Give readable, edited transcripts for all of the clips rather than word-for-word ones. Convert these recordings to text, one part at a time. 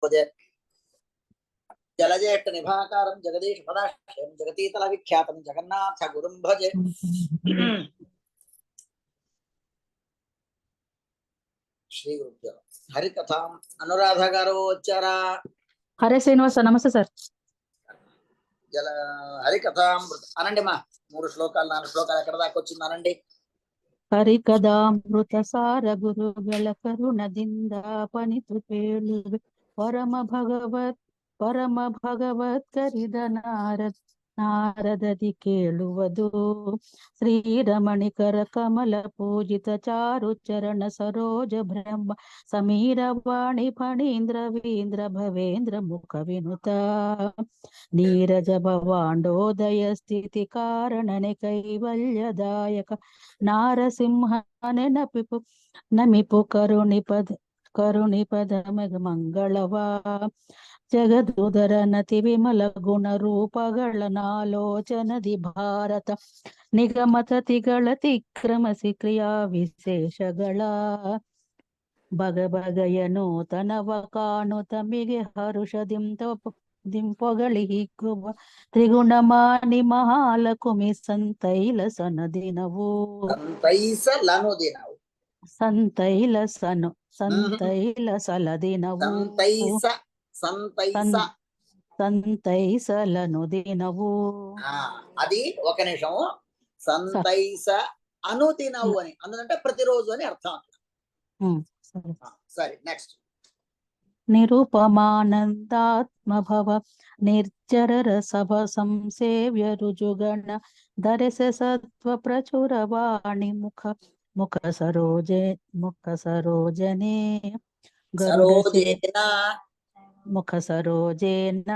ಪದೇ ಜಲಜೇಷ್ಟ ನಿಭಾಕಾರಂ ಜಗದೀಶ ಪದಾಶ್ರಯಂ ಜಗತೀತಲ ವಿಖ್ಯಾತಂ ಜಗನ್ನಾಥ ಗುರುಂ ಭಜೆ. ಶ್ರೀ ಗುರುಭ್ಯೋ ಹರಿಕಥಾಂ ಅನುರಾಧ గారు వచ్చారా? హరే శ్రీనివాస నమస్తే సార్. జల హరికథామృత అనండి మా 3 శ్లోకాలు 4 శ్లోకాలు ఎక్కడ దాకా వచ్చింది అనండి. హరికథామృత సార గురుಗಳ ಕರುಣದಿಂದ ಪನಿತು ಕೇಳುವೆ ಪರಮ ಭಗವತ್ ಕರಿದ ನಾರದದಿ ಕೇಳುವುದು ಶ್ರೀರಮಣಿಕರ ಕಮಲ ಪೂಜಿತ ಚಾರು ಚರಣ ಸರೋಜ ಬ್ರಹ್ಮ ಸಮೀರ ವಾಣಿ ಫಣೀಂದ್ರ ವೀಂದ್ರ ಭವೇಂದ್ರ ಮುಖ ವಿನುತ ನೀರಜ ಭವಾಂಡೋದಯ ಸ್ಥಿತಿ ಕಾರಣನೆ ಕೈವಲ್ಯದಾಯಕ ನಾರಸಿಂಹ ನಮಿಪು ಕರುಣಿಪದ ಮಂಗಳವಾ ಜಗದುದರ ನತಿ ವಿಮಲ ಗುಣ ರೂಪಗಳ ನಾಲೋಚನದಿ ಭಾರತ ನಿಗಮತತಿಗಳ ತಿಕ್ರಮಸಿ ಕ್ರಿಯಾ ವಿಶೇಷಗಳ ಬಗೆಯ ನೂತನವ ಕಾಣು ತಮಿಗೆ ಹರುಷದಿಂಪೊಗಳಿ ಹಿಗ್ಗುವ ತ್ರಿಗುಣಮಾನಿ ಮಹಾಲಕುಮಿ ಸಂತೈಲ ಸನದಿನವು ಸಂತೈಲ ಸಲದಿನವು సంతైసలను దినవు. అది ఒక నిమిషం. సంతైస అనుదినవు అని అందుకంటే ప్రతిరోజు అని అర్థం. సరే నెక్స్ట్. నిరుపమానందాత్మభవ నిర్జర సభ సంసేవ్య రుజుగణ ధరస సత్వ ప్రచుర వాణి ముఖ సరోజనే ముఖ సరోజేన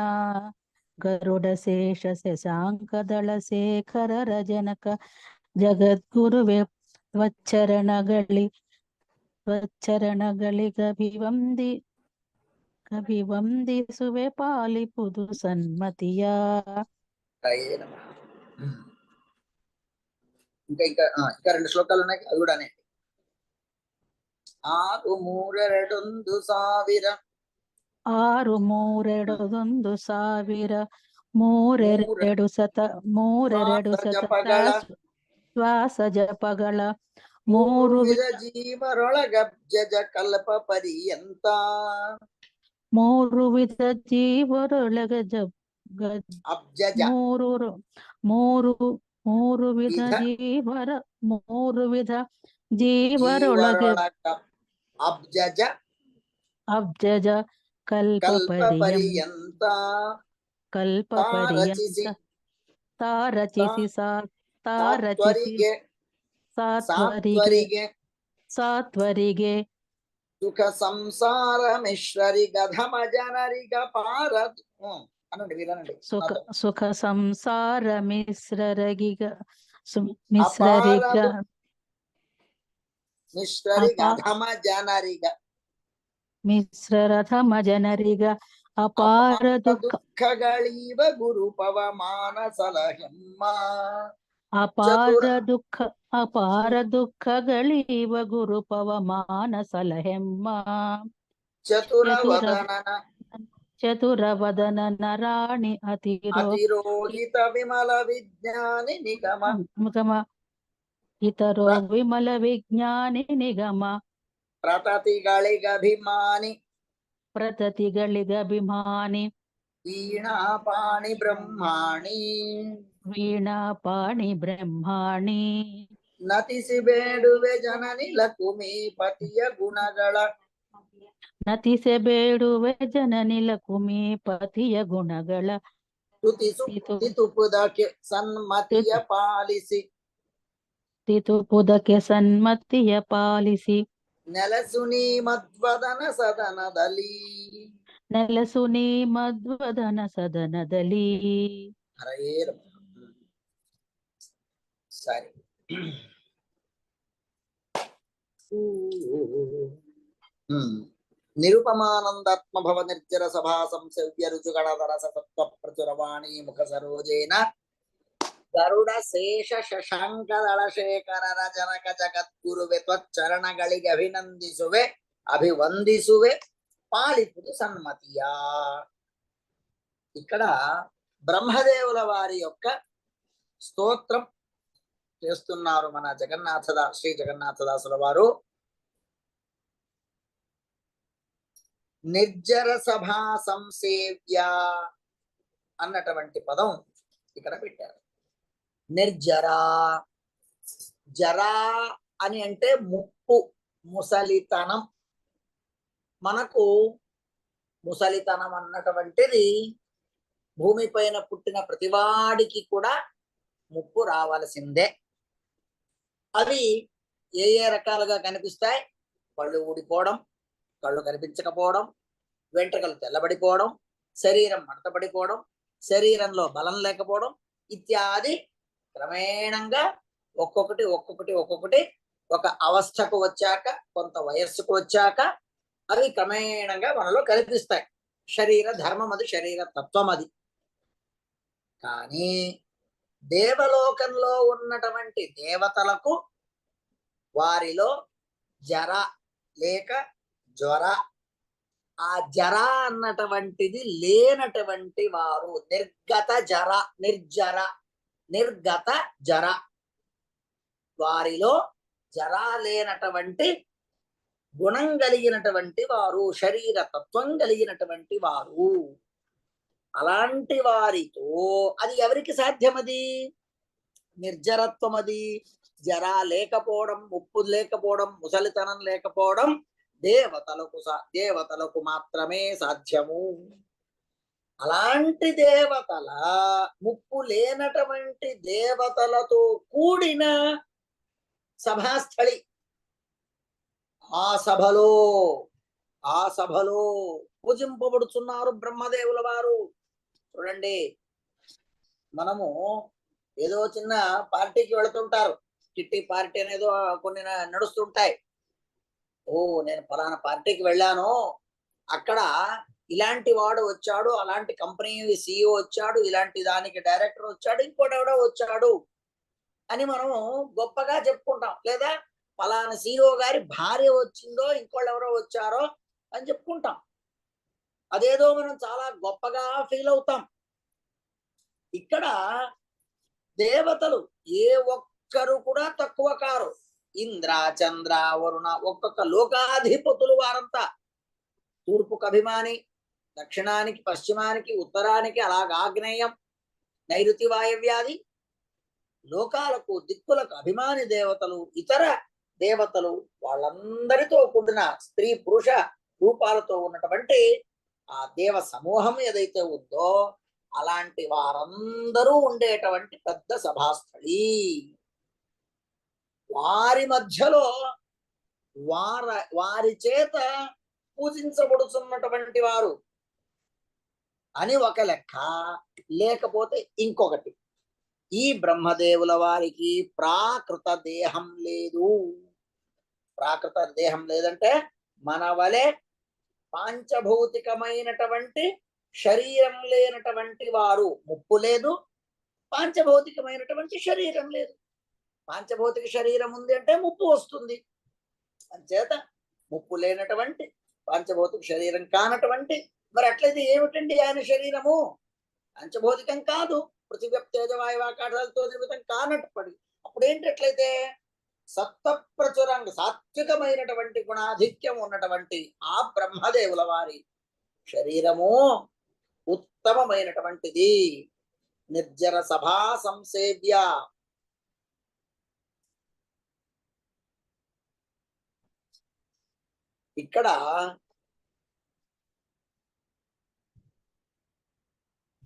గరుడ శేష శశాంకదళ శేఖర రజనక ಜಗದ್ಗುರುವೆ ಕಭಿವಂದಿಸುವೆ ಪಾಲಿಪುದು ಸನ್ಮತಿಯ. ఇంకా 2 శ్లోకాలు ఉన్నాయి, అవి కూడా 6321000 ಮೂರೆರಡು ಸತ ಶ್ವಾಸ ಜಪಗಳ 3 ವಿಧ ಜೀವರೊಳಗಬ್ಜಜ ಕಲ್ಪ ಪರ್ಯಂತ 3 ವಿಧ ಜೀವರೊಳಗ ಮೂರು ವಿಧ ಜೀವರೊಳಗೆ ಅಬ್ಜಜ ಕಲ್ಪ ಪರ್ಯಂತ ತಾರಚಿಸಿ ಸಾತ್ವರಿಗೆ ಸುಖ ಸಂಸಾರ ಮಿಶ್ರರಿಗ ಧಮ ಜನರಿಗ ಪಾರ ಸುಖ ಸಂಸಾರ ಮಿಶ್ರರಿಗ ಮಿಶ್ರರಥಮ ಜನರಿಗ ಅಪಾರ ದುಃಖಗಳೀವ ಗುರು ಪವಮಾನ ಸಲಹೆಮ್ಮ. ಅಪಾರ ದುಃಖಗಳೀವ ಗುರು ಪವಮಾನ ಸಲಹೆಮ್ಮ. ಚತುರವದನ ರಾಣಿ ಅತಿರೋಹಿತ ವಿಮಲ ವಿಜ್ಞಾನಿ ನಿಗಮ ಇತರೋ ವಿಮಲ ವಿಜ್ಞಾನಿ ನಿಗಮ ಪ್ರತತಿಗಳಿಗಭಿಮಾನಿ ವೀಣಾಪಾಣಿ ಬ್ರಹ್ಮಾಣಿ ನತಿಸಿ ಬೇಡುವೆ ಜನನಿ ಲಕುಮಿ ಪತಿಯ ಗುಣಗಳ ತುತಿಸುಪುದಕ್ಕೆ ಸನ್ಮತಿಯ ಪಾಲಿಸಿ ನೆಲಸುನಿ ಮಧ್ವದನ ಸದನದಲ್ಲಿ. ಸರಿ. ನಿರುಪಮಾನಂದಾತ್ಮ ಭವ ನಿರ್ಜರ ಸಭಾ ಸಂಸವ್ಯ ರುಜುಗಳ ರಸ ಸತ್ವ ಪ್ರಚುರವಾಣಿ ಮುಖ ಸರೋಜೇನ ಗರುಡ ಶೇಷ ಶಶಾಂಕದಳ ಶೇಖರ ರಜನಕ ಜಗದ್ಗುರುವೆ ತ್ವಚ್ಚರಣಗಳಿಗೆ ಅಭಿವಂದಿಸುವೆ పాలిపుడు సన్మతియా. ఇక్కడ బ్రహ్మదేవుల వారి యొక్క స్తోత్రం చేస్తున్నారు మన శ్రీ జగన్నాథదాసుల వారు. నిర్జర సభా సంసేవ్య అన్నటువంటి పదం ఇక్కడ పెట్టారు. నిర్జరా, జరా అని అంటే ముప్పు, ముసలితనం. మనకు ముసలితనం అన్నటువంటిది భూమిపైన పుట్టిన ప్రతివాడికి కూడా ముప్పు రావాల్సిందే. అవి ఏ ఏ రకాలుగా కనిపిస్తాయి? పళ్ళు ఊడిపోవడం, కళ్ళు కనిపించకపోవడం, వెంట్రుకలు తెల్లబడిపోవడం, శరీరం మడతపడిపోవడం, శరీరంలో బలం లేకపోవడం ఇత్యాది క్రమేణంగా ఒక్కొక్కటి ఒక్కొక్కటి ఒక్కొక్కటి ఒక అవస్థకు వచ్చాక, కొంత వయస్సుకు వచ్చాక అవి క్రమేణంగా మనలో కనిపిస్తాయి. శరీర ధర్మం అది, శరీర తత్వం అది. కానీ దేవలోకంలో ఉన్నటువంటి దేవతలకు వారిలో జర లేక జ్వర, ఆ జర అన్నటువంటిది లేనటువంటి వారు నిర్గత జర, నిర్జర, నిర్గత జర. వారిలో జర లేనటువంటి గుణం కలిగినటువంటి వారు, శరీర తత్వం కలిగినటువంటి వారు. అలాంటి వారితో అది ఎవరికి సాధ్యమది? నిర్జరత్వం అది. జర లేకపోవడం, ముప్పు లేకపోవడం, ముసలితనం లేకపోవడం దేవతలకు మాత్రమే సాధ్యము. అలాంటి దేవతల, ముప్పు లేనటువంటి దేవతలతో కూడిన సభాస్థలి. ఆ సభలో పూజింపబడుతున్నారు బ్రహ్మదేవుల వారు. చూడండి, మనము ఏదో చిన్న పార్టీకి వెళుతుంటారు, చిట్టి పార్టీ అనేదో కొన్ని నడుస్తుంటాయి. ఓ, నేను ఫలానా పార్టీకి వెళ్ళాను, అక్కడ ఇలాంటి వాడు వచ్చాడు, అలాంటి కంపెనీ CEO వచ్చాడు, ఇలాంటి దానికి డైరెక్టర్ వచ్చాడు, ఇంకోటెవడో వచ్చాడు అని మనము గొప్పగా చెప్పుకుంటాం. లేదా ఫలానా CEO గారి భార్య వచ్చిందో, ఇంకోళ్ళు ఎవరో వచ్చారో అని చెప్పుకుంటాం. అదేదో మనం చాలా గొప్పగా ఫీల్ అవుతాం. ఇక్కడ దేవతలు ఏ ఒక్కరు కూడా తక్కువ కారు. ఇంద్ర, చంద్ర, వరుణ, ఒక్కొక్క లోకాధిపతులు వారంతా తూర్పుకు అభిమాని, దక్షిణానికి, పశ్చిమానికి, ఉత్తరానికి, అలాగ ఆగ్నేయం, నైరుతి వాయవ్యాది లోకాలకు, దిక్కులకు అభిమాని దేవతలు, ఇతర దేవతలు, వాళ్ళందరితో కూడిన స్త్రీ పురుష రూపాలతో ఉన్నటువంటి ఆ దేవ సమూహం ఏదైతే ఉందో అలాంటి వారందరూ ఉండేటువంటి పెద్ద సభాస్థలి. వారి మధ్యలో వారి చేత పూజించబడుతున్నటువంటి వారు అని ఒక లెక్క. లేకపోతే ఇంకొకటి, ఈ బ్రహ్మదేవుల వారికి ప్రాకృత దేహం లేదు. ప్రాకృత దేహం లేదంటే మన వలె పాంచభౌతికమైనటువంటి శరీరం లేనటువంటి వారు. ముప్పు లేదు, పాంచభౌతికమైనటువంటి శరీరం లేదు. పాంచభౌతిక శరీరం ఉంది అంటే ముప్పు వస్తుంది. అంచేత ముప్పు లేనటువంటి పాంచభౌతిక శరీరం కానటువంటి, మరి అట్లయితే ఏమిటండి ఆయన శరీరము? పంచభౌతికం కాదు, పృథివ్య తేజ వాయువాకాశాలతో నిర్మితం కానట్టుపడి అప్పుడేంటి? అట్లయితే సప్త ప్రచురంగ సాత్వికమైనటువంటి గుణాధిక్యం ఉన్నటువంటి ఆ బ్రహ్మదేవుల వారి శరీరము ఉత్తమమైనటువంటిది. నిర్జర సభా సంసేవ్య. ఇక్కడ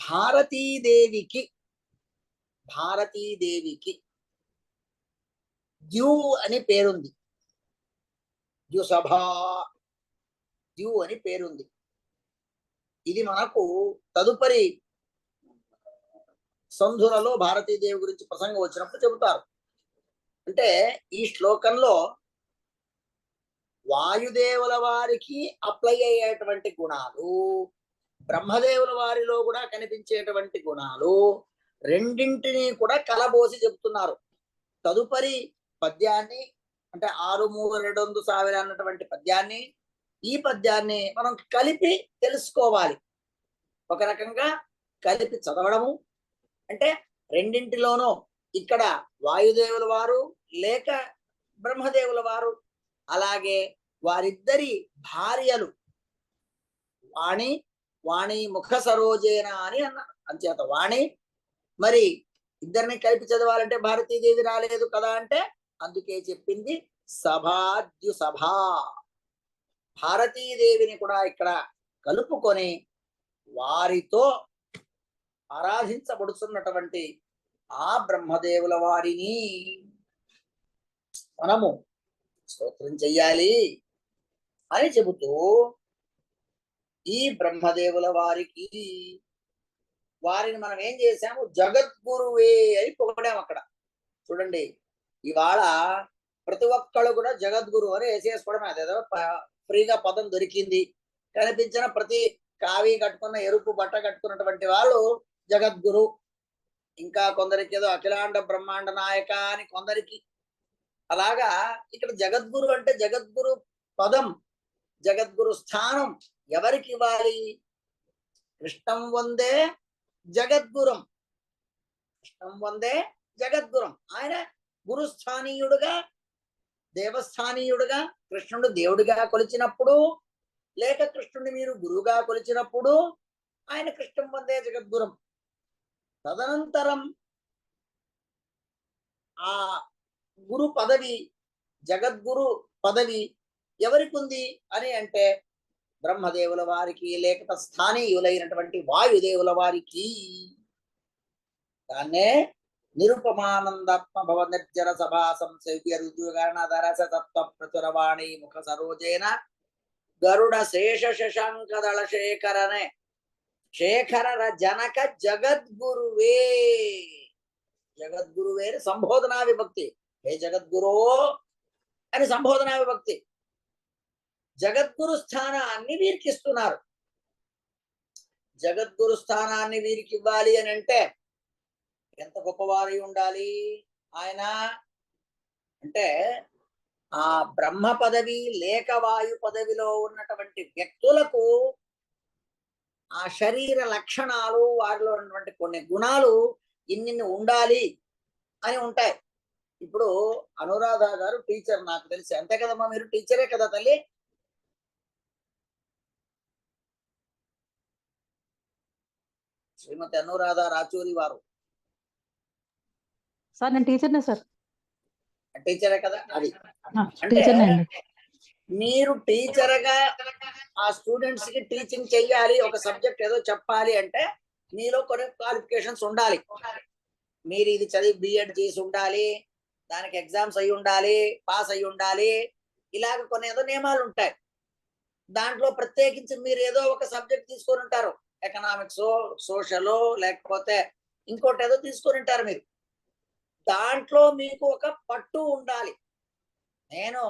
భారతీదేవికి ద్యూ అని పేరుంది. ద్యుసభా, ద్యూ అని పేరుంది. ఇది మనకు తదుపరి సంధులలో భారతీదేవి గురించి ప్రసంగం వచ్చినప్పుడు చెబుతారు. అంటే ఈ శ్లోకంలో వాయుదేవుల వారికి అప్లై అయ్యేటువంటి గుణాలు, బ్రహ్మదేవుల వారిలో కూడా కనిపించేటువంటి గుణాలు రెండింటినీ కూడా కలబోసి చెప్తున్నారు. తదుపరి పద్యాన్ని, అంటే 6 3 2 అన్నటువంటి పద్యాన్ని ఈ పద్యాన్ని మనం కలిపి తెలుసుకోవాలి. ఒక రకంగా కలిపి చదవడము అంటే రెండింటిలోనూ ఇక్కడ వాయుదేవుల వారు లేక బ్రహ్మదేవుల వారు, అలాగే వారిద్దరి భార్యలు వాణి వాణి ముఖ సరోజేన అని అన్నారు. అంచేత వాణి మరి ఇద్దరిని కలిపి చదవాలంటే భారతీదేవి రాలేదు కదా అంటే అందుకే చెప్పింది సభాద్యు సభ. భారతీదేవిని కూడా ఇక్కడ కలుపుకొని వారితో ఆరాధించబడుతున్నటువంటి ఆ బ్రహ్మదేవుల వారిని మనము స్తోత్రం చెయ్యాలి అని చెబుతూ ఈ బ్రహ్మదేవుల వారికి వారిని మనం ఏం చేశాము, జగద్గురువే అని పొగడాము. అక్కడ చూడండి, ఇవాళ ప్రతి ఒక్కళ్ళు కూడా జగద్గురు అని వేసేసుకోవడం, అదేదో ఫ్రీగా పదం దొరికింది. కనిపించిన ప్రతి కావి కట్టుకున్న ఎరుపు బట్ట కట్టుకున్నటువంటి వాళ్ళు జగద్గురు. ఇంకా కొందరికి ఏదో అఖిలాండ బ్రహ్మాండ నాయక అని కొందరికి. అలాగా ఇక్కడ జగద్గురు అంటే జగద్గురు పదం, జగద్గురు స్థానం ఎవరికి ఇవ్వాలి? కృష్ణం వందే జగద్గురం, కృష్ణం వందే జగద్గురం. ఆయన గురుస్థానీయుడుగా, దేవస్థానీయుడుగా, కృష్ణుడు దేవుడిగా కొలిచినప్పుడు లేక కృష్ణుడిని మీరు గురువుగా కొలిచినప్పుడు ఆయన కృష్ణం వందే జగద్గురం. తదనంతరం ఆ గురు పదవి, జగద్గురు పదవి ఎవరికి ఉంది అని అంటే బ్రహ్మదేవుల వారికి లేక స్థానీయులైనటువంటి వాయుదేవుల వారికి. దాన్నే నిరుపమానందాత్మ భవ నిర్జర సభా సంసేవ్య రుజుగణధరస తత్వ ప్రచురవాణి ముఖ సరోజేన గరుడ శేష శశాంకదళ శేఖరనే శేఖర జనక జగద్గురువే. జగద్గురువే సంబోధనా విభక్తి. హే జగద్గురో అని సంబోధనా విభక్తి. జగద్గురు స్థానాన్ని వీరికి ఇస్తున్నారు. జగద్గురు స్థానాన్ని వీరికి ఇవ్వాలి అని అంటే ఎంత గొప్పవారి ఉండాలి ఆయన అంటే, ఆ బ్రహ్మ పదవి లేక వాయు పదవిలో ఉన్నటువంటి వ్యక్తులకు ఆ శరీర లక్షణాలు, వారిలో ఉన్నటువంటి కొన్ని గుణాలు ఇన్ని ఉండాలి అని ఉంటాయి. ఇప్పుడు అనురాధ గారు టీచర్, నాకు తెలిసి అంతే కదమ్మా, మీరు టీచరే కదా తల్లి? శ్రీమతి అనురాధ రాచూరి వారు సార్ నేను టీచర్నే సార్. టీచరే కదా? అది అంటే టీచర్నే అండి. మీరు టీచర్గా ఆ స్టూడెంట్స్ కి టీచింగ్ చెయ్యాలి, ఒక సబ్జెక్ట్ ఏదో చెప్పాలి అంటే మీలో కొన్ని క్వాలిఫికేషన్స్ ఉండాలి. మీరు ఇది చదివి బిఎడ్ చేసి ఉండాలి, దానికి ఎగ్జామ్స్ అయి ఉండాలి, పాస్ అయి ఉండాలి, ఇలాగ కొన్ని ఏదో నియమాలు ఉంటాయి. దాంట్లో ప్రత్యేకించి మీరు ఏదో ఒక సబ్జెక్ట్ తీసుకొని ఉంటారు, ఎకనామిక్స్, సోషల్, లేకపోతే ఇంకోటి ఏదో తీసుకొని ఉంటారు మీరు. దాంట్లో మీకు ఒక పట్టు ఉండాలి. నేను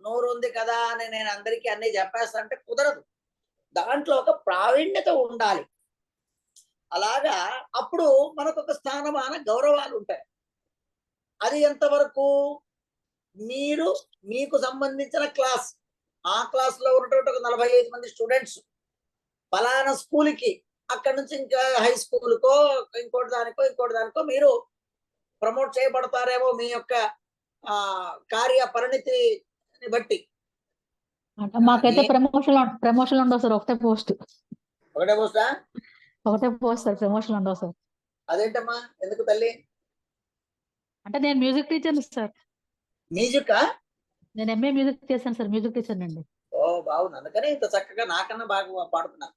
నోరు ఉంది కదా అని నేను అందరికీ అన్ని చెప్పేస్తా అంటే కుదరదు. దాంట్లో ఒక ప్రావీణ్యత ఉండాలి. అలాగా అప్పుడు మనకు ఒక స్థానమాన గౌరవాలు ఉంటాయి. అది ఎంతవరకు? మీరు మీకు సంబంధించిన క్లాస్, ఆ క్లాస్ లో ఉన్నటువంటి ఒక 45 మంది స్టూడెంట్స్ ఫలానా స్కూల్కి, అక్కడి నుంచి ఇంకా హై స్కూల్కో ఇంకోటి దానికో మీరు ప్రమోట్ చేయబడతారేమో మీ యొక్క కార్య పరిణితిని బట్టి. మాకైతే ప్రమోషన్ ఉండవు సార్. ఒకటే పోస్ట్ సార్. ప్రమోషన్ ఉండవు సార్. అదేంటమ్మా, ఎందుకు తల్లి? అంటే నేను మ్యూజిక్ టీచర్ సార్. మ్యూజికా? నేను ఎంఏ మ్యూజిక్ చేశాను సార్. మ్యూజిక్ టీచర్ అండి. ఓ బాగుంది, అందుకనే ఇంత చక్కగా నాకన్నా బాగా పాడుతున్నా.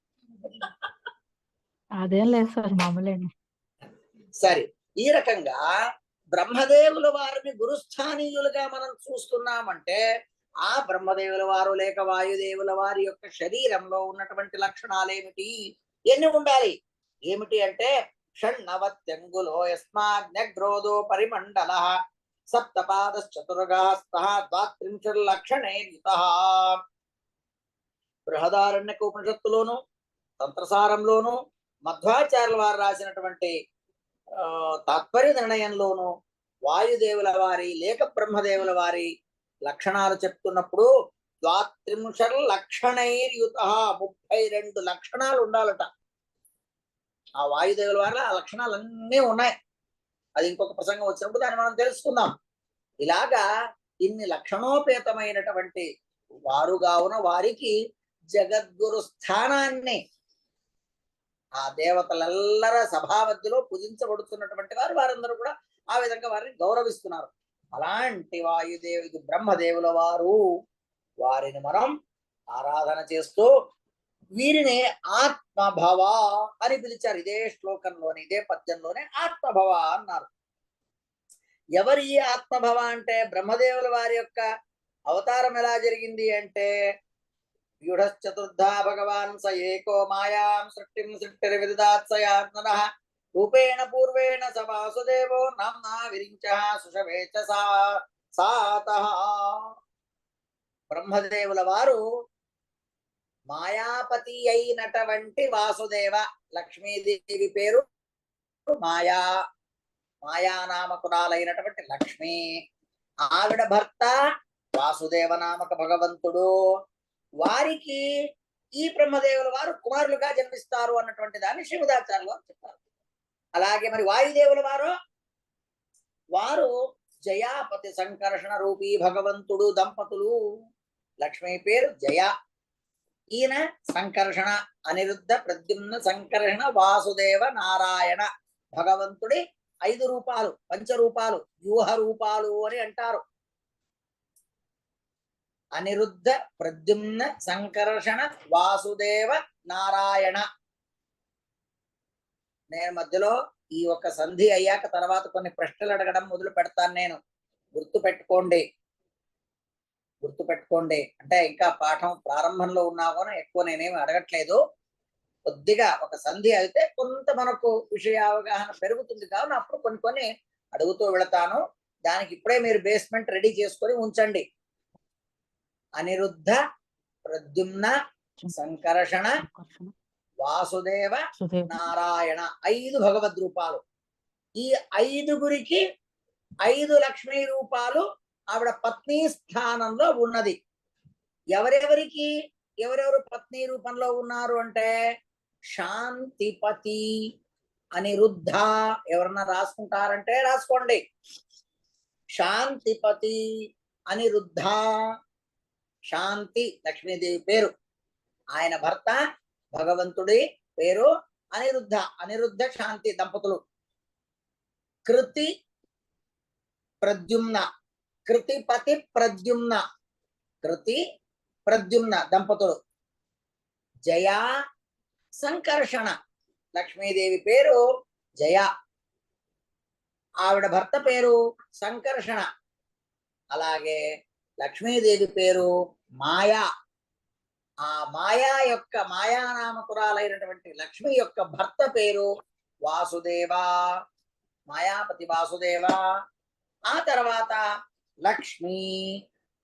అదేం లేదు సార్, మామూలే. సరే, ఈ రకంగా బ్రహ్మదేవుల వారిని గురుస్థానీయులుగా మనం చూస్తున్నామంటే ఆ బ్రహ్మదేవుల వారు లేక వాయుదేవుల వారి యొక్క శరీరంలో ఉన్నటువంటి లక్షణాలు ఏమిటి, ఎన్ని ఉండాలి? ఏమిటి అంటే షణ్ణవత్యంగులో యస్మాగ్నగ్రోధో పరిమండల సప్తపాదశ్చతుర్గాస్తః ద్వాత్రింశల్లక్షణైర్యుతః. బృహదారణ్యక ఉపనిషత్తులోను తంత్రసారంలోను మధ్వాచార్యుల వారు రాసినటువంటి తాత్పర్య నిర్ణయంలోను వాయుదేవుల వారి లేక బ్రహ్మదేవుల వారి లక్షణాలు చెప్తున్నప్పుడు ద్వాత్రింశర్ లక్షణైర్యుత 32 లక్షణాలు ఉండాలట. ఆ వాయుదేవుల వల్ల ఆ లక్షణాలన్నీ ఉన్నాయి. అది ఇంకొక ప్రసంగం వచ్చినప్పుడు దాన్ని మనం తెలుసుకుందాం. ఇలాగా ఇన్ని లక్షణోపేతమైనటువంటి వారు కావున వారికి జగద్గురు స్థానాన్ని ఆ దేవతలెల్లర సభామధ్యలో పూజించబడుతున్నటువంటి వారు వారందరూ కూడా ఆ విధంగా వారిని గౌరవిస్తున్నారు. అలాంటి వాయుదేవుడు బ్రహ్మదేవుల వారు, వారిని మనం ఆరాధన చేస్తూ వీరిని ఆత్మభవ అని పిలిచారు. ఇదే శ్లోకంలోనే, ఇదే పద్యంలోనే ఆత్మభవ అన్నారు. ఎవరి ఈ ఆత్మభవ అంటే బ్రహ్మదేవుల వారి యొక్క అవతారం ఎలా జరిగింది అంటే వ్యూఢశ్చతుర్థా భగవాన్ స ఏకో మాయాం సృష్టిం సృష్టిర్విదదాత్సయాత్మనః రూపేణ పూర్వేణ స వాసుదేవో నామ్నా విరించః సుషవే చ సాతః. బ్రహ్మదేవుల వారు మాయాపతి అయినటువంటి వాసుదేవ, లక్ష్మీదేవి పేరు మాయా, మాయానామకురాలైనటువంటి లక్ష్మి, ఆవిడ భర్త వాసుదేవ నామక భగవంతుడు. వారికి ఈ బ్రహ్మదేవుల వారు కుమారులుగా జన్మిస్తారు అన్నటువంటి దాన్ని శ్రీమదాచార్యులు వారు చెప్పారు. అలాగే మరి వాయుదేవుల వారు జయాపతి సంకర్షణ రూపీ భగవంతుడు దంపతులు. లక్ష్మి పేరు జయ, ఈయన సంకర్షణ, అనిరుద్ధ ప్రద్యుమ్న సంకర్షణ వాసుదేవ నారాయణ భగవంతుడి 5 రూపాలు, పంచరూపాలు, వ్యూహ రూపాలు అని అంటారు. అనిరుద్ధ ప్రద్యుమ్న సంకర్షణ వాసుదేవ నారాయణ. నేను మధ్యలో ఈ ఒక సంధి అయ్యాక తర్వాత కొన్ని ప్రశ్నలు అడగడం మొదలు పెడతాను. నేను గుర్తుపెట్టుకోండి అంటే ఇంకా పాఠం ప్రారంభంలో ఉన్నా కూడా ఎక్కువ నేనేమి అడగట్లేదు. కొద్దిగా ఒక సంధి అయితే కొంత మనకు విషయ అవగాహన పెరుగుతుంది కావున అప్పుడు కొన్ని అడుగుతూ వెళతాను. దానికి ఇప్పుడే మీరు బేస్మెంట్ రెడీ చేసుకొని ఉంచండి. అనిరుద్ధ ప్రద్యుమ్న సంకర్షణ వాసుదేవ నారాయణ 5 భగవద్ రూపాలు. ఈ 5గురికి 5 లక్ష్మీ రూపాలు ఆవిడ పత్ని స్థానంలో ఉన్నది. ఎవరెవరు పత్ని రూపంలో ఉన్నారు అంటే శాంతిపతి, అనిరుద్ధ. ఎవరన్నా రాసుకుంటారంటే రాసుకోండి. శాంతిపతి, అనిరుద్ధ. శాంతి లక్ష్మీదేవి పేరు, ఆయన భర్త భగవంతుడి పేరు అనిరుద్ధ. అనిరుద్ధ శాంతి దంపతులు. కృతి ప్రద్యుమ్న, కృతిపతి ప్రద్యుమ్న, కృతి ప్రద్యుమ్న దంపతులు. జయ సంకర్షణ, లక్ష్మీదేవి పేరు జయ, ఆవిడ భర్త పేరు సంకర్షణ. అలాగే లక్ష్మీదేవి పేరు మాయా. ఆ మాయానామకురాలైనటువంటి లక్ష్మి యొక్క భర్త పేరు వాసుదేవ, మాయాపతి వాసుదేవ. ఆ తర్వాత లక్ష్మి,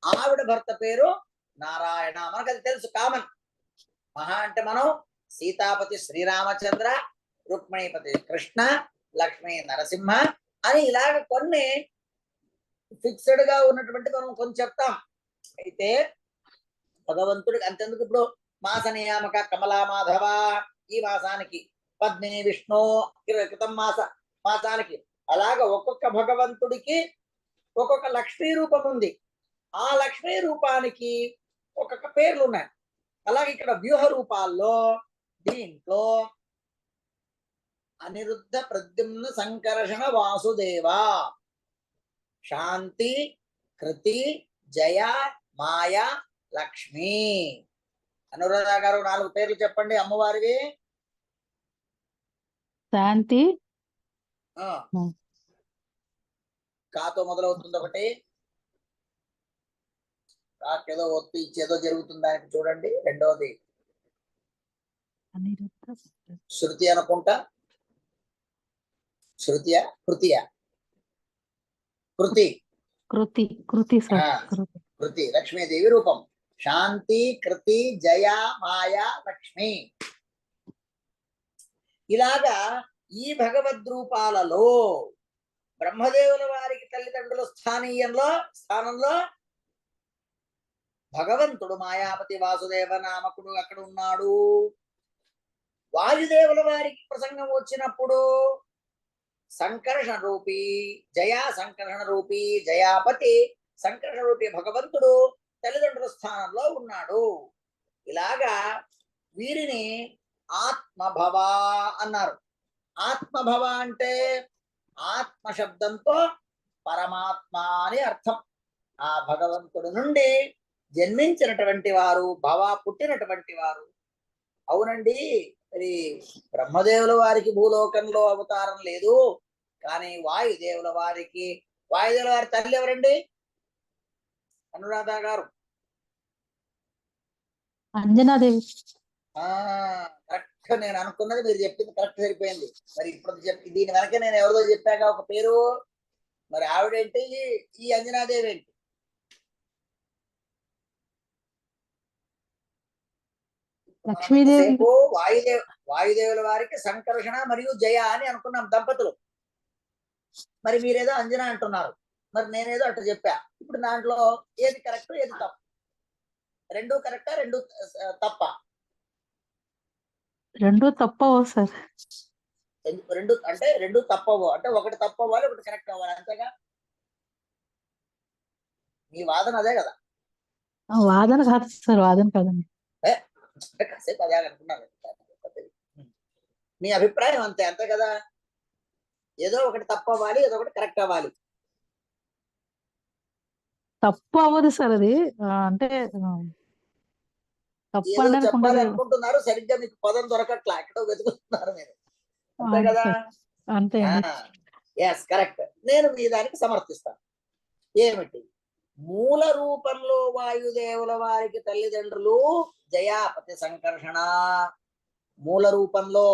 ఆవిడ భర్త పేరు నారాయణ. మనకు అది తెలుసు, కామన్. మహా అంటే మనం సీతాపతి శ్రీరామచంద్ర, రుక్మిణీపతి కృష్ణ, లక్ష్మీ నరసింహ అని ఇలాగ కొన్ని ఫిక్స్డ్ గా ఉన్నటువంటి మనం కొన్ని చెప్తాం. అయితే భగవంతుడికి అంతెందుకు, ఇప్పుడు మాస నియామక కమలా మాధవ, ఈ మాసానికి పద్మిని విష్ణు క్రితం మాసానికి అలాగ ఒక్కొక్క భగవంతుడికి ఒక్కొక్క లక్ష్మీ రూపం ఉంది. ఆ లక్ష్మీ రూపానికి ఒక్కొక్క పేర్లు ఉన్నాయి. అలాగే ఇక్కడ వ్యూహ రూపాల్లో దీంట్లో అనిరుద్ధ ప్రద్యుమ్న సంకర్షణ వాసుదేవ, శాంతి, కృతి, జయ, మాయ, లక్ష్మి. అనురాధ గారు 4 పేర్లు చెప్పండి అమ్మవారివి. శాంతి, కాతో మొదలవుతుంది ఒకటి, కాకేదో ఒత్తి ఇచ్చేదో జరుగుతుంది దానికి చూడండి. రెండోది శృతి అనుకుంటా. శృతియా కృతియా? కృతి లక్ష్మీదేవి రూపం. శాంతి, కృతి, జయ, మాయ, లక్ష్మి. ఇలాగా ఈ భగవద్రూపాలలో బ్రహ్మదేవుల వారికి తల్లిదండ్రుల స్థానంలో భగవంతుడు మాయాపతి వాసుదేవ నామకుడు అక్కడ ఉన్నాడు. వాయుదేవుల వారికి ప్రసంగం వచ్చినప్పుడు సంకర్షణ రూపీ జయా సంకర్షణ రూపీ జయాపతి సంకర్షణ రూపీ భగవంతుడు తల్లిదండ్రుల స్థానంలో ఉన్నాడు. ఇలాగా వీరిని ఆత్మభవ అన్నారు. ఆత్మభవ అంటే ఆత్మ శబ్దంతో పరమాత్మ అని అర్థం. ఆ భగవంతుడి నుండి జన్మించినటువంటి వారు, భవ పుట్టినటువంటి వారు. అవునండి, మరి బ్రహ్మదేవుల వారికి భూలోకంలో అవతారం లేదు, కానీ వాయుదేవుల వారికి, వాయుదేవుల వారి తల్లి ఎవరండి? అనురాధ గారు. అంజనాదేవి. కరెక్ట్, నేను అనుకున్నది మీరు చెప్పింది కరెక్ట్ సరిపోయింది. మరి ఇప్పుడు దీని వెనక నేను ఎవరిదో చెప్పాక ఒక పేరు, మరి ఆవిడేంటి, ఈ అంజనాదేవి ఏంటి? లక్ష్మీదేవి. వాయుదేవుల వారికి సంకర్షణ మరియు జయ అని అనుకున్నాం దంపతులు. మరి మీరేదో అంజనా అంటున్నారు, మరి నేనేదో అట్లా చెప్పా. ఇప్పుడు దాంట్లో ఏది కరెక్ట్ ఏది తప్పు? రెండు కరెక్టా రెండు తప్ప? రెండు తప్పవు సార్. రెండు అంటే రెండు తప్పవు అంటే ఒకటి తప్పు అవ్వాలి ఒకటి కరెక్ట్ అవ్వాలి, అంతేగా? మీ వాదన అదే కదా? వాదన కాదు సార్, వాదన కాదండి. కాసేపు అదే అనుకున్నాను. మీ అభిప్రాయం అంతే, అంతే కదా? ఏదో ఒకటి తప్పు అవ్వాలి, ఏదో ఒకటి కరెక్ట్ అవ్వాలి. తప్పు అవ్వదు సార్ అది. అంటే తప్పు ఏదో అనడానికి చెప్పాలి ఉండదు. అనుకుంటున్నారు, సరిగ్గా మీకు పదం దొరకట్లా, ఎక్కడో వెతుకుతున్నారు మీరు, అంతే కదా? అంతే అండి. Yes, correct. నేను మీ దానికి సమర్థిస్తాను. ఏమిటి? మూల రూపంలో వాయుదేవుల వారికి తల్లిదండ్రులు జయాపతి సంకర్షణ. మూల రూపంలో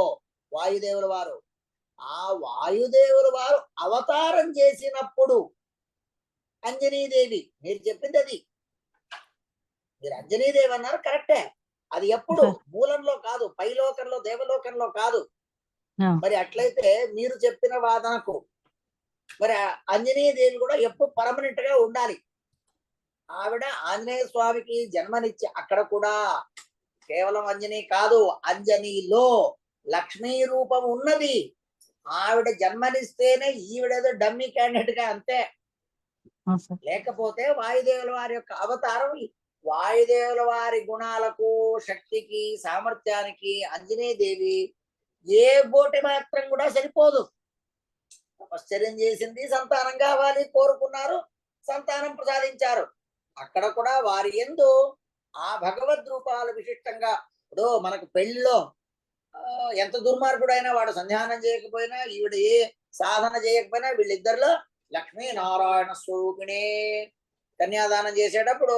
వాయుదేవుల వారు, ఆ వాయుదేవుల వారు అవతారం చేసినప్పుడు అంజనీదేవి, మీరు చెప్పింది అది. మీరు అంజనీదేవి అన్నారు, కరెక్టే. అది ఎప్పుడు? మూలంలో కాదు, పైలోకంలో దేవలోకంలో కాదు. మరి అట్లయితే మీరు చెప్పిన వాదనకు మరి అంజనీదేవి కూడా ఎప్పుడు పర్మనెంట్ గా ఉండాలి. ఆవిడ ఆంజనేయ స్వామికి జన్మనిచ్చి అక్కడ కూడా కేవలం అంజనీ కాదు, అంజనీలో లక్ష్మీ రూపం ఉన్నది. ఆవిడ జన్మనిస్తేనే ఈవిడేదో డమ్మీ క్యాండిడేట్ గా, అంతే. లేకపోతే వాయుదేవుల వారి యొక్క అవతారం, వాయుదేవుల వారి గుణాలకు, శక్తికి, సామర్థ్యానికి అంజనీదేవి ఏ బోటి మాత్రం కూడా సరిపోదు. తపశ్చర్యం చేసింది, సంతానం కావాలి కోరుకున్నారు, సంతానం ప్రసాదించారు. అక్కడ కూడా వారి యందు ఆ భగవద్ రూపాలు విశిష్టంగా. ఇప్పుడు మనకు పెళ్లిలో ఎంత దుర్మార్గుడైనా వాడు సంధ్యానం చేయకపోయినా, ఈవిడ ఏ సాధన చేయకపోయినా, వీళ్ళిద్దరిలో లక్ష్మీనారాయణ స్వరూపిణి. కన్యాదానం చేసేటప్పుడు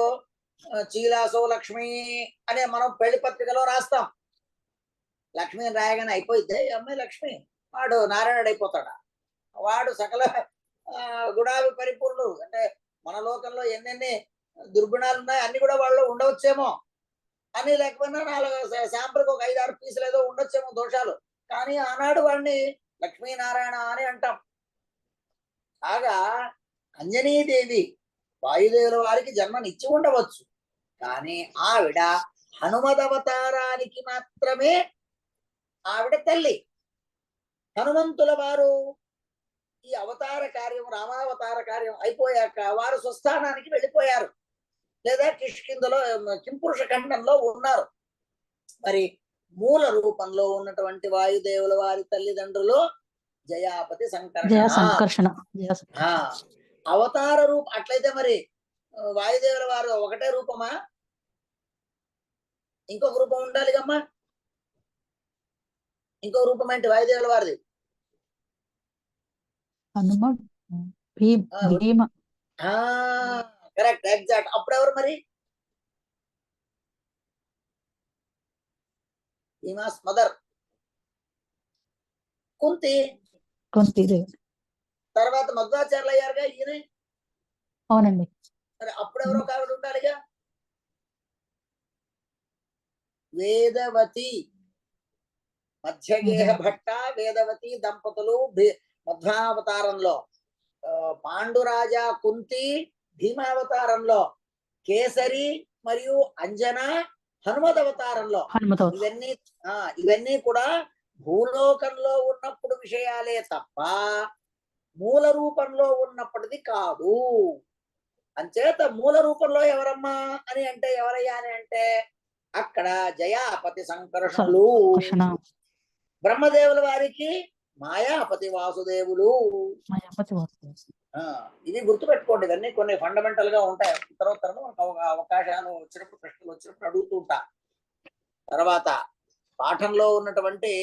చీలాసో లక్ష్మి అనే మనం పెళ్లి పత్రికలో రాస్తాం. లక్ష్మీని రాయగానే అయిపోయిద్దే అమ్మాయి లక్ష్మి, వాడు నారాయణుడు అయిపోతాడా? వాడు సకల గుణాలు పరిపూర్ణుడు. అంటే మన లోకంలో ఎన్నెన్ని దుర్గుణాలు ఉన్నాయి అన్ని కూడా వాళ్ళు ఉండవచ్చేమో అని, లేకపోయినా 4 శాంపుల్కి ఒక 5-6 పీసులు ఏదో ఉండొచ్చేమో దోషాలు, కానీ ఆనాడు వాడిని లక్ష్మీనారాయణ అని అంటాం. కాగా అంజనీదేవి వాయుదేవుల వారికి జన్మనిచ్చి ఉండవచ్చు, కానీ ఆవిడ హనుమదవతారానికి మాత్రమే ఆవిడ తల్లి. హనుమంతుల వారు ఈ అవతార కార్యం, రామావతార కార్యం అయిపోయాక వారు స్వస్థానానికి వెళ్ళిపోయారు, లేదా కిష్కిందలో కింపురుష ఖండంలో ఉన్నారు. మరి మూల రూపంలో ఉన్నటువంటి వాయుదేవుల వారి తల్లిదండ్రులు జయాపతి సంకర్షణ. అవతార రూపం అట్లయితే మరి వాయుదేవుల వారు ఒకటే రూపమా? ఇంకొక రూపం ఉండాలి కమ్మా. ఇంకో రూపం ఏంటి వాయుదేవుల వారిది? Correct, exact. అప్పుడు ఎవరు మరి? భీమాస్ మదర్ కుంతి. తర్వాత మధ్వాచార్యులు అయ్యారుగా ఈయన. అవునండి. మరి అప్పుడెవరో కావిడ ఉండాలిగా. వేదవతి, మధ్యగేహ భట్ట వేదవతి దంపతులు మధ్వావతారంలో, పాండురాజా కుంతి భీమావతారంలో, కేసరి మరియు అంజన హనుమద్ అవతారంలో. హనుమతో ఇవన్నీ ఇవన్నీ కూడా భూలోకంలో ఉన్నప్పుడు విషయాలే తప్ప మూల రూపంలో ఉన్నప్పటిది కాదు. అంచేత మూల రూపంలో ఎవరమ్మా అని అంటే ఎవరయ్యా అని అంటే అక్కడ జయాపతి సంకర్షణులు, కృష్ణ బ్రహ్మదేవుల వారికి మాయాపతి వాసుదేవులు. మాయాపతి వాసుదేవులు. ఇది గుర్తుపెట్టుకోండి. ఇవన్నీ కొన్ని ఫండమెంటల్ గా ఉంటాయి. ఉత్తరోత్తరం అవకాశాలు వచ్చినప్పుడు, ప్రశ్నలు వచ్చినప్పుడు అడుగుతూ ఉంటా. తర్వాత పాఠంలో ఉన్నటువంటి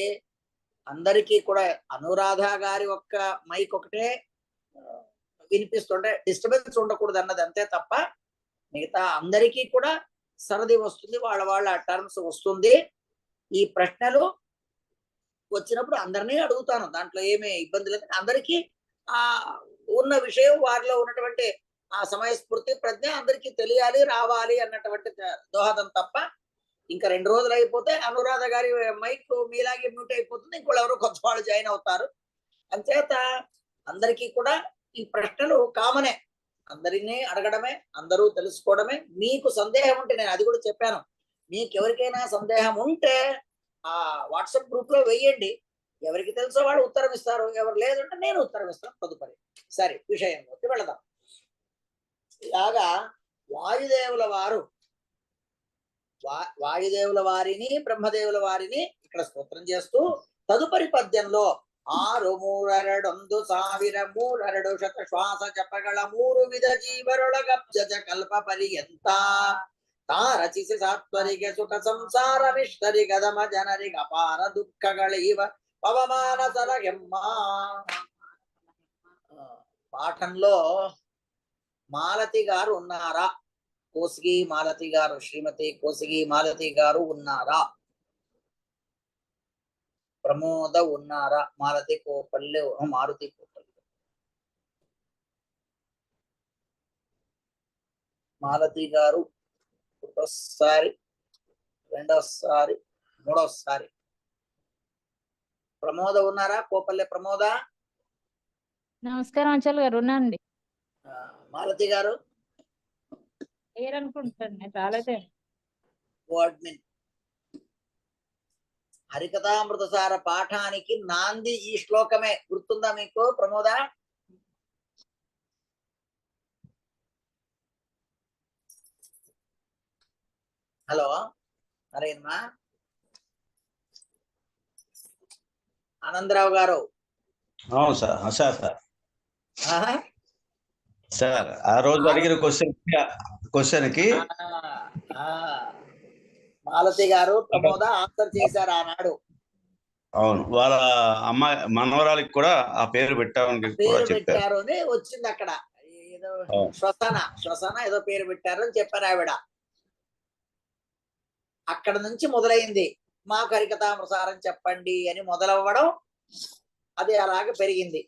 అందరికీ కూడా అనురాధ గారి ఒక్క మైక్ ఒకటే వినిపిస్తుంటే డిస్టర్బెన్స్ ఉండకూడదు అన్నది అంతే తప్ప మిగతా అందరికీ కూడా సరది వస్తుంది, వాళ్ళ టర్మ్స్ వస్తుంది. ఈ ప్రశ్నలు వచ్చినప్పుడు అందరినీ అడుగుతాను, దాంట్లో ఏమీ ఇబ్బంది లేదు. అందరికీ ఆ ఉన్న విషయం, వారిలో ఉన్నటువంటి ఆ సమయస్ఫూర్తి ప్రజ్ఞ అందరికీ తెలియాలి, రావాలి అన్నటువంటి దోహదం తప్ప ఇంకా 2 రోజులు అయిపోతే అనురాధ గారి మైక్ మీలాగే మ్యూట్ అయిపోతుంది, ఇంకోళ్ళు ఎవరో కొత్త వాళ్ళు జాయిన్ అవుతారు. అంచేత అందరికీ కూడా ఈ ప్రశ్నలు కామనే, అందరినీ అడగడమే, అందరూ తెలుసుకోవడమే. మీకు సందేహం ఉంటే నేను అది కూడా చెప్పాను, మీకు ఎవరికైనా సందేహం ఉంటే ఆ వాట్సాప్ గ్రూప్ లో వెయ్యండి, ఎవరికి తెలుసో వాళ్ళు ఉత్తరం ఇస్తారు, ఎవరు లేదంటే నేను ఉత్తరం ఇస్తాను తదుపరి. సరే, విషయంలోకి వెళదాం. ఇలాగా వాయుదేవుల వారు, వాయుదేవుల వారిని బ్రహ్మదేవుల వారిని ఇక్కడ స్తోత్రం చేస్తూ తదుపరి పద్యంలో 6,3,2,1000 శత శ్వాస జపಗಳ 3 ವಿಧ ಜೀವರೊಳಗಬ್ಜಜ ಕಲ್ಪ ಪರ್ಯಂತ ತಾರಚಿಸಿ ಸಾತ್ವರಿಗೆ ಸುಖ ಸಂಸಾರ ವಿಷ್ಟರಿ ಗದಮ ಜನರಿಗೆ ಅಪಾರ ದುಃಖಗಳೀವ ಪವಮಾನ ಸಲಗೆಮ್ಮ. పాఠంలో మాలతి గారు ఉన్నారా? కోసిగి మాలతి గారు, శ్రీమతి కోసిగి మాలతి గారు ఉన్నారా? ప్రమోద ఉన్నారా? మాలతి కోపల్లె, మారుతి కోపల్లె. మాలతి గారు ఒకసారి, రెండోసారి, మూడోసారి. ప్రమోద ఉన్నారా? కోపల్లె ప్రమోద. నమస్కారం ఆచార్య గారు, ఉన్నానండి. మాలతి గారు ఏరనుకుంటాను, నేను రాలేదే. అడ్మిన్. హరికథామృతసార పాఠానికి నాంది ఈ శ్లోకమే, గుర్తుందా మీకు ప్రమోద? హలో నరేన్మా. ఆనందరావు గారు. అవును సార్. సార్ సార్ ఆ రోజు అడిగిన క్వశ్చన్ కి మాలతి గారు ప్రమోద ఆన్సర్ చేశారు ఆనాడు. అవును, వాళ్ళ అమ్మాయి మనవరాలికి కూడా ఆ పేరు పెట్టామని పెట్టారు అని వచ్చింది అక్కడ. ఏదో శ్వసన ఏదో పేరు పెట్టారు అని చెప్పారు ఆవిడ. అక్కడ నుంచి మొదలైంది మాకు హరికథామృతసారం చెప్పండి అని మొదలవ్వడం, అది అలాగే పెరిగింది.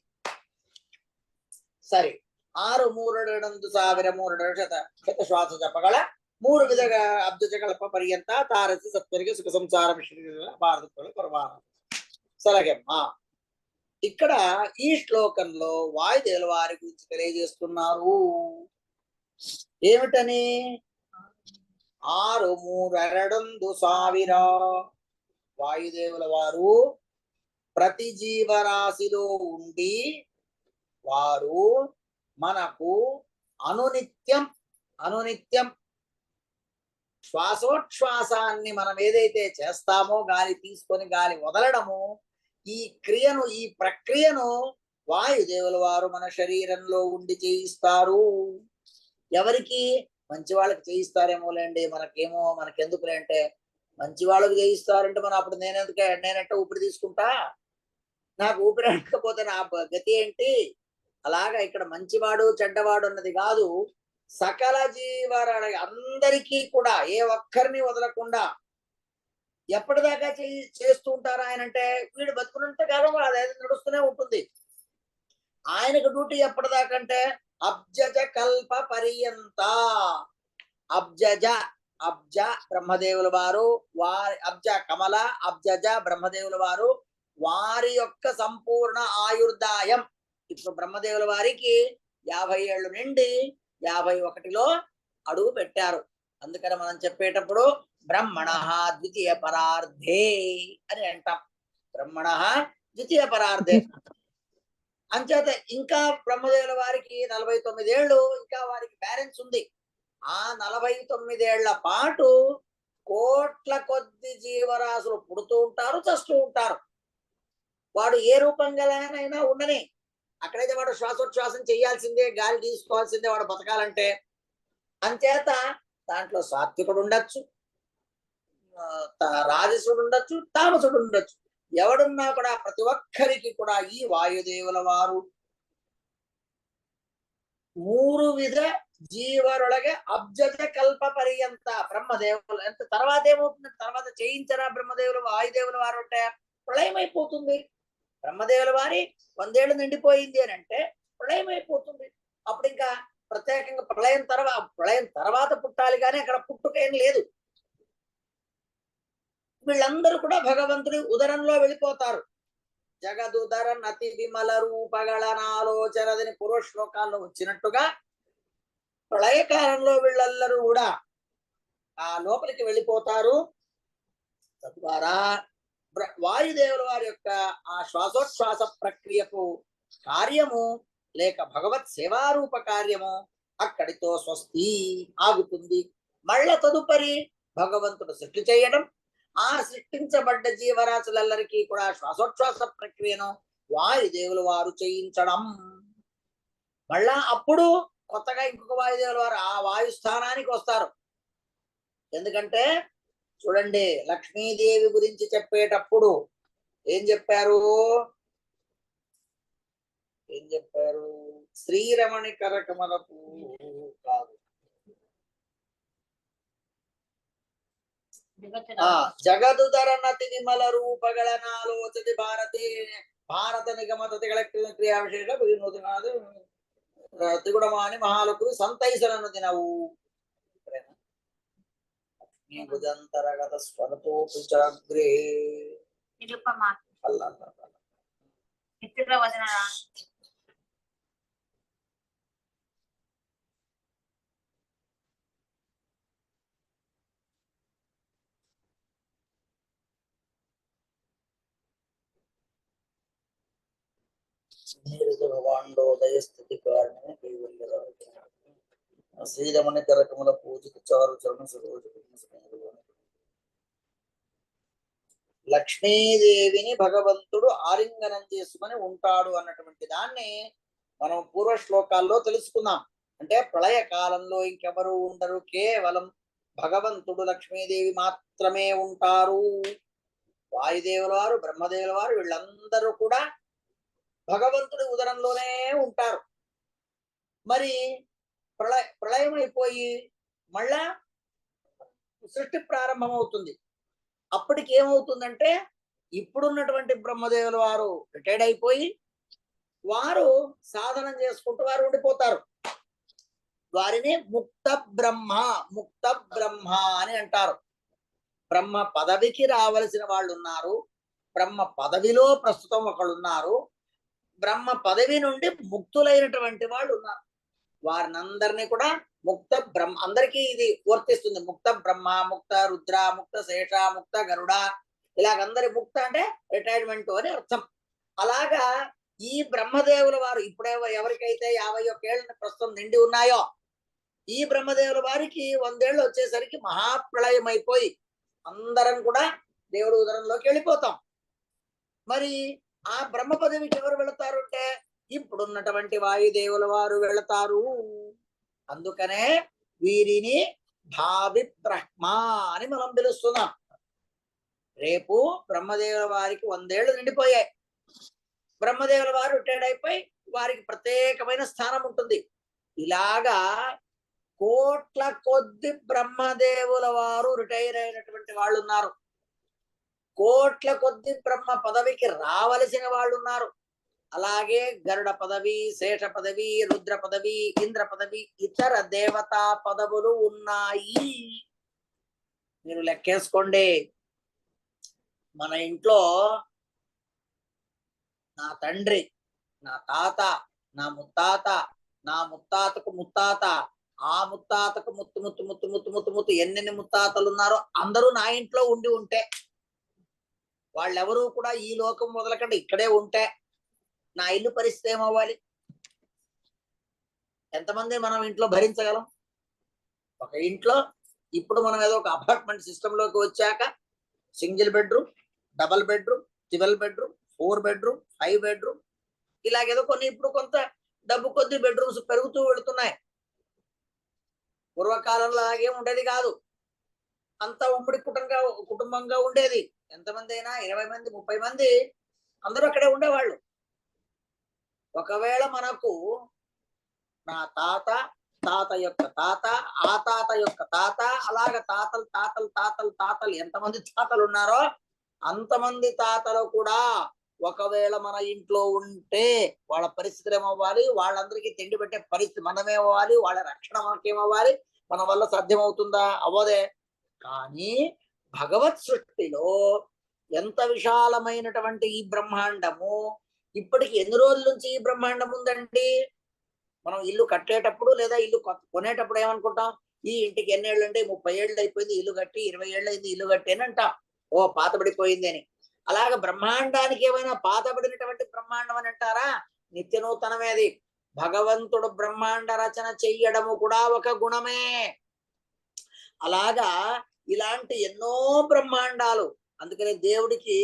సరే, 6,3,2,1000 శత శ్వాస జపಗಳ 3 ವಿಧ ಅಬ್ಜಜ ಕಲ್ಪ ಪರ್ಯಂತ ತಾರಸಿ ಸತ್ವರಿಗೆ సుఖ సంసార భారతకుల పరమాన సలగమ్మ. ఇక్కడ ఈ శ్లోకంలో వాయుదేవుల వారి గురించి తెలియజేస్తున్నారు. ఏమిటని? 6,3,2,1000 వాయుదేవుల వారు ప్రతి జీవరాశిలో ఉండి వారు మనకు అనునిత్యం శ్వాసోచ్ఛ్వాసాన్ని మనం ఏదైతే చేస్తామో, గాలి తీసుకొని గాలి వదలడము, ఈ క్రియను, ఈ ప్రక్రియను వాయుదేవుల వారు మన శరీరంలో ఉండి చేయిస్తారు. ఎవరికి? మంచి వాళ్ళకి చేయిస్తారేమోలేండి, మనకెందుకులే అంటే, మంచి వాళ్ళకి చేయిస్తారంటే మనం అప్పుడు నేనంటే ఊపిరి తీసుకుంటా, నాకు ఊపిరి అనకపోతే నా గతి ఏంటి? అలాగా ఇక్కడ మంచివాడు చెడ్డవాడు అన్నది కాదు, సకల జీవరాల అందరికీ కూడా ఏ ఒక్కరిని వదలకుండా ఎప్పటిదాకా చేస్తూ ఉంటారు ఆయన అంటే, వీడు బతుకున్నంత కాలం అది నడుస్తూనే ఉంటుంది. ఆయనకు డ్యూటీ ఎప్పటిదాకంటే అబ్జజ కల్ప పర్యంత. అబ్జ బ్రహ్మదేవుల వారు, వారి అబ్జ కమల, అబ్జజ బ్రహ్మదేవుల వారు వారి యొక్క సంపూర్ణ ఆయుర్దాయం. ఇప్పుడు బ్రహ్మదేవుల వారికి 50 ఏళ్ళు నిండి 51లో అడుగు పెట్టారు. అందుకని మనం చెప్పేటప్పుడు బ్రహ్మణ ద్వితీయ పరార్థే అని అంటాం. బ్రహ్మణ ద్వితీయ పరార్థే. అంచేత ఇంకా బ్రహ్మదేవుల వారికి 49 ఏళ్ళు ఇంకా వారికి బ్యాలెన్స్ ఉంది. ఆ 49 ఏళ్ల పాటు కోట్ల కొద్ది జీవరాశులు పుడుతూ ఉంటారు, చస్తూ ఉంటారు. వాడు ఏ రూపంగానైనా ఉండని, అక్కడైతే వాడు శ్వాసోచ్ఛ్వాసం చేయాల్సిందే, గాలి తీసుకోవాల్సిందే వాడు బతకాలంటే. అంచేత దాంట్లో సాత్వికుడు ఉండొచ్చు, రాజసుడు ఉండొచ్చు, తామసుడు ఉండొచ్చు. ఎవడున్నా కూడా ప్రతి ఒక్కరికి కూడా ఈ వాయుదేవుల వారు 3 విధ జీవరులగే అబ్జత కల్ప పర్యంత బ్రహ్మదేవులు ఎంత తర్వాత ఏమవుతుంది, తర్వాత చేయించరా బ్రహ్మదేవులు వాయుదేవుల వారు అంటే ప్రళయం అయిపోతుంది. బ్రహ్మదేవుల వారి 100 ఏళ్ళు నిండిపోయింది అని అంటే ప్రళయం అయిపోతుంది. అప్పుడు ఇంకా ప్రత్యేకంగా ప్రళయం తర్వాత పుట్టాలి కానీ అక్కడ పుట్టుక ఏం లేదు. వీళ్ళందరూ కూడా భగవంతుడి ఉదరంలో వెళ్ళిపోతారు. జగదుదర నతి విమల రూపగళనాలోచనదని పూర్వ శ్లోకాల్లో వచ్చినట్టుగా ప్రళయకాలంలో వీళ్ళందరూ కూడా ఆ లోపలికి వెళ్ళిపోతారు. తద్వారా వాయుదేవుల వారి యొక్క ఆ శ్వాసోచ్ఛ్వాస ప్రక్రియకు కార్యము లేక భగవత్ సేవారూప కార్యము అక్కడితో స్వస్తి ఆగుతుంది. మళ్ళా తదుపరి భగవంతుడు సృష్టి చేయడం, ఆ సృష్టించబడ్డ జీవరాశులందరికీ కూడా శ్వాసోచ్ఛ్వాస ప్రక్రియను వాయుదేవుల వారు చేయించడం. మళ్ళా అప్పుడు కొత్తగా ఇంకొక వాయుదేవుల వారు ఆ వాయు స్థానానికి వస్తారు. ఎందుకంటే చూడండి, లక్ష్మీదేవి గురించి చెప్పేటప్పుడు ఏం చెప్పారు? శ్రీరమణి కరకమలపు కాదు, జగదుదర నతి విమల రూపగళనాలోచతి భారత నిగమత క్రియా విశేష త్రిగుణమాని మహాలకు సంతైసలను తినవు. భుజంతరగత స్వరతోపి చాగ్రే భగవాండోదయస్థితి కారణమే శ్రీరమణి కరకముల పూజిత చారు చరణ సరోజ. లక్ష్మీదేవిని భగవంతుడు ఆలింగనం చేసుకుని ఉంటాడు అన్నటువంటి దాన్ని మనం పూర్వ శ్లోకాల్లో తెలుసుకున్నాం. అంటే ప్రళయ కాలంలో ఇంకెవరు ఉండరు, కేవలం భగవంతుడు లక్ష్మీదేవి మాత్రమే ఉంటారు. వాయుదేవుల వారు, బ్రహ్మదేవుల వారు వీళ్ళందరూ కూడా భగవంతుడి ఉదరంలోనే ఉంటారు. మరి ప్రళయం అయిపోయి మళ్ళా సృష్టి ప్రారంభమవుతుంది. అప్పటికి ఏమవుతుందంటే ఇప్పుడున్నటువంటి బ్రహ్మదేవుల వారు రిటైర్డ్ అయిపోయి వారు సాధనం చేసుకుంటూ వారు ఉండిపోతారు. వారిని ముక్త బ్రహ్మ అని అంటారు. బ్రహ్మ పదవికి రావలసిన వాళ్ళు ఉన్నారు, బ్రహ్మ పదవిలో ప్రస్తుతం ఒకళ్ళు ఉన్నారు, బ్రహ్మ పదవి నుండి ముక్తులైనటువంటి వాళ్ళు ఉన్నారు. వారినందరినీ కూడా ముక్త బ్రహ్మ, అందరికీ ఇది వర్తిస్తుంది. ముక్త బ్రహ్మ, ముక్త రుద్ర, ముక్త శేష, ముక్త గరుడ, ఇలాగందరి ముక్త అంటే రిటైర్మెంట్ అని అర్థం. అలాగా ఈ బ్రహ్మదేవుల వారు ఇప్పుడే ఎవరికైతే 51 ఏళ్ళ ప్రస్తుతం నిండి ఉన్నాయో ఈ బ్రహ్మదేవుల వారికి 100 ఏళ్ళు వచ్చేసరికి మహాప్రళయం అయిపోయి అందరం కూడా దేవుడు ఉదరంలోకి వెళ్ళిపోతాం. మరి ఆ బ్రహ్మ పదవికి ఎవరు వెళతారు అంటే ఇప్పుడున్నటువంటి వాయుదేవుల వారు వెళతారు. అందుకనే వీరిని భావి బ్రహ్మ అని మనం పిలుస్తున్నాం. రేపు బ్రహ్మదేవుల వారికి 100 ఏళ్ళు నిండిపోయాయి. బ్రహ్మదేవుల వారు రిటైర్డ్ అయిపోయి వారికి ప్రత్యేకమైన స్థానం ఉంటుంది. ఇలాగా కోట్ల కొద్ది బ్రహ్మదేవుల వారు రిటైర్ అయినటువంటి వాళ్ళు ఉన్నారు, కోట్ల కొద్ది బ్రహ్మ పదవికి రావలసిన వాళ్ళు ఉన్నారు. అలాగే గరుడ పదవి, శేష పదవి, రుద్ర పదవి, ఇంద్ర పదవి, ఇతర దేవతా పదవులు ఉన్నాయి. మీరు లెక్కేసుకోండి. మన ఇంట్లో నా తండ్రి, నా తాత, నా ముత్తాత, నా ముత్తాతకు ముత్తాత, ఆ ముత్తాతకు ముత్తు ముత్తు ముత్తు ముత్తు ముత్తు ముత్తు ఎన్నెన్ని ముత్తాతలు ఉన్నారో అందరూ నా ఇంట్లో ఉండి ఉంటే, వాళ్ళెవరూ కూడా ఈ లోకం మొదలకంటే ఇక్కడే ఉంటే నా ఇల్లు పరిస్థితి ఏమవ్వాలి? ఎంతమంది మనం ఇంట్లో భరించగలం? ఒక ఇంట్లో ఇప్పుడు మనం ఏదో ఒక అపార్ట్మెంట్ సిస్టమ్ లోకి వచ్చాక single bedroom, double bedroom, 12 bedroom, 4 bedroom, 5 bedroom, ఇలాగేదో కొన్ని ఇప్పుడు కొంత డబ్బు కొద్ది బెడ్రూమ్స్ పెరుగుతూ వెళుతున్నాయి. పూర్వకాలంలో అలాగే ఉండేది కాదు. అంతా ఉమ్మడి కుటుంబంగా ఉండేది. ఎంతమంది అయినా 20 మంది 30 మంది అందరూ అక్కడే ఉండేవాళ్ళు. ఒకవేళ మనకు నా తాత, తాత యొక్క తాత, ఆ తాత యొక్క తాత, అలాగ తాతలు తాతలు తాతలు తాతలు ఎంతమంది తాతలు ఉన్నారో అంతమంది తాతలు కూడా ఒకవేళ మన ఇంట్లో ఉంటే వాళ్ళ పరిస్థితులు ఏమవ్వాలి? వాళ్ళందరికీ తిండి పెట్టే పరిస్థితి మనమేమవ్వాలి? వాళ్ళ రక్షణ మనకేమవ్వాలి? మన వల్ల సాధ్యమవుతుందా? అవ్వదే. కానీ భగవత్ సృష్టిలో ఎంత విశాలమైనటువంటి ఈ బ్రహ్మాండము, ఇప్పటికి ఎన్ని రోజుల నుంచి ఈ బ్రహ్మాండం ఉందండి? మనం ఇల్లు కట్టేటప్పుడు లేదా ఇల్లు కొనేటప్పుడు ఏమనుకుంటాం? ఈ ఇంటికి ఎన్ని ఏళ్ళు అంటే 30 ఏళ్ళు అయిపోయింది ఇల్లు కట్టి, 20 ఏళ్ళు అయింది ఇల్లు కట్టి అని అంటాం. ఓ పాతబడిపోయింది అని. అలాగ బ్రహ్మాండానికి ఏమైనా పాతబడినటువంటి బ్రహ్మాండం అని అంటారా? నిత్య నూతనమేది. భగవంతుడు బ్రహ్మాండ రచన చెయ్యడము కూడా ఒక గుణమే. అలాగా ఇలాంటి ఎన్నో బ్రహ్మాండాలు. అందుకని దేవుడికి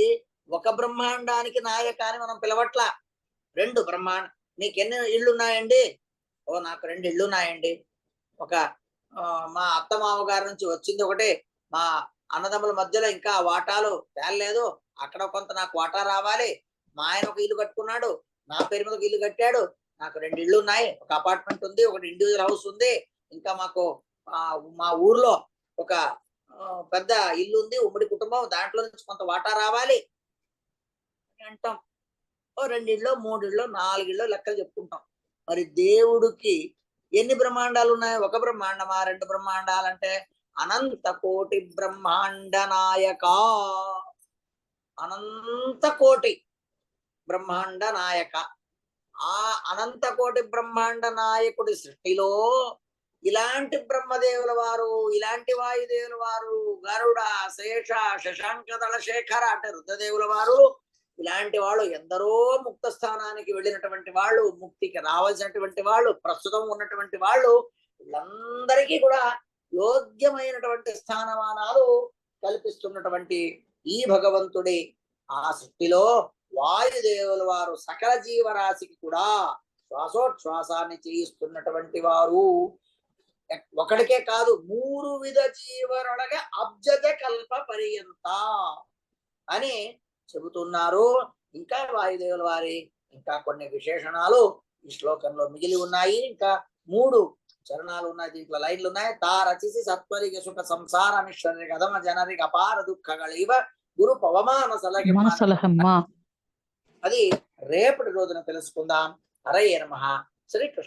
ఒక బ్రహ్మాండానికి నాయక అని మనం పిలవట్లా. 2 బ్రహ్మాండ. నీకు ఎన్ని ఇళ్ళు ఉన్నాయండి? ఓ నాకు 2 ఇళ్ళు ఉన్నాయండి. ఒక మా అత్త మామగారి నుంచి వచ్చింది ఒకటి, మా అన్నదమ్ముల మధ్యలో ఇంకా వాటాలు తేలలేదు, అక్కడ కొంత నాకు వాటా రావాలి. మా ఆయన ఒక ఇల్లు కట్టుకున్నాడు, నా పేరు మీద ఒక ఇల్లు కట్టాడు, నాకు 2 ఇళ్ళు ఉన్నాయి, ఒక అపార్ట్మెంట్ ఉంది, ఒకటి ఇండివిజువల్ హౌస్ ఉంది, ఇంకా మాకు మా ఊర్లో ఒక పెద్ద ఇల్లు ఉంది, ఉమ్మడి కుటుంబం, దాంట్లో నుంచి కొంత వాటా రావాలి అంటాం. ఓ 2 ఇళ్ళు 3 ఇళ్ళు 4 ఇళ్ళు లెక్కలు చెప్పుకుంటాం. మరి దేవుడికి ఎన్ని బ్రహ్మాండాలు ఉన్నాయి? ఒక బ్రహ్మాండమా? 2 బ్రహ్మాండాలంటే అనంత కోటి బ్రహ్మాండ నాయక. అనంత కోటి బ్రహ్మాండ నాయక. ఆ అనంత కోటి బ్రహ్మాండ నాయకుడి సృష్టిలో ఇలాంటి బ్రహ్మదేవుల వారు, ఇలాంటి వాయుదేవుల వారు, గరుడ, శేష, శశాంక దళ శేఖర అంటే రుద్రదేవుల వారు, ఇలాంటి వాళ్ళు ఎందరో ముక్త స్థానానికి వెళ్ళినటువంటి వాళ్ళు, ముక్తికి రావాల్సినటువంటి వాళ్ళు, ప్రస్తుతం ఉన్నటువంటి వాళ్ళు, వీళ్ళందరికీ కూడా యోగ్యమైనటువంటి స్థానమానాలు కల్పిస్తున్నటువంటి ఈ భగవంతుడి ఆ సృష్టిలో వాయుదేవుల వారు సకల జీవరాశికి కూడా శ్వాసోచ్ఛ్వాసాన్ని చేయిస్తున్నటువంటి వారు. ఒకడికే కాదు, 3 విధ జీవరులగా అబ్జజ కల్ప పర్యంత అని చెబుతున్నారు. ఇంకా వాయుదేవుల వారి ఇంకా కొన్ని విశేషణాలు ఈ శ్లోకంలో మిగిలి ఉన్నాయి. ఇంకా 3 చరణాలు ఉన్నాయి, దీంట్లో లైన్లు ఉన్నాయి. తారచిసి సత్వరిగ సుఖ సంసార మిశ్రరి కథమ జనరిక అపార దుఃఖగళివ గురు పవమాన సలహమ్మ. అది రేపటి రోజున తెలుసుకుందాం. హరయే నమః. శ్రీకృష్ణ.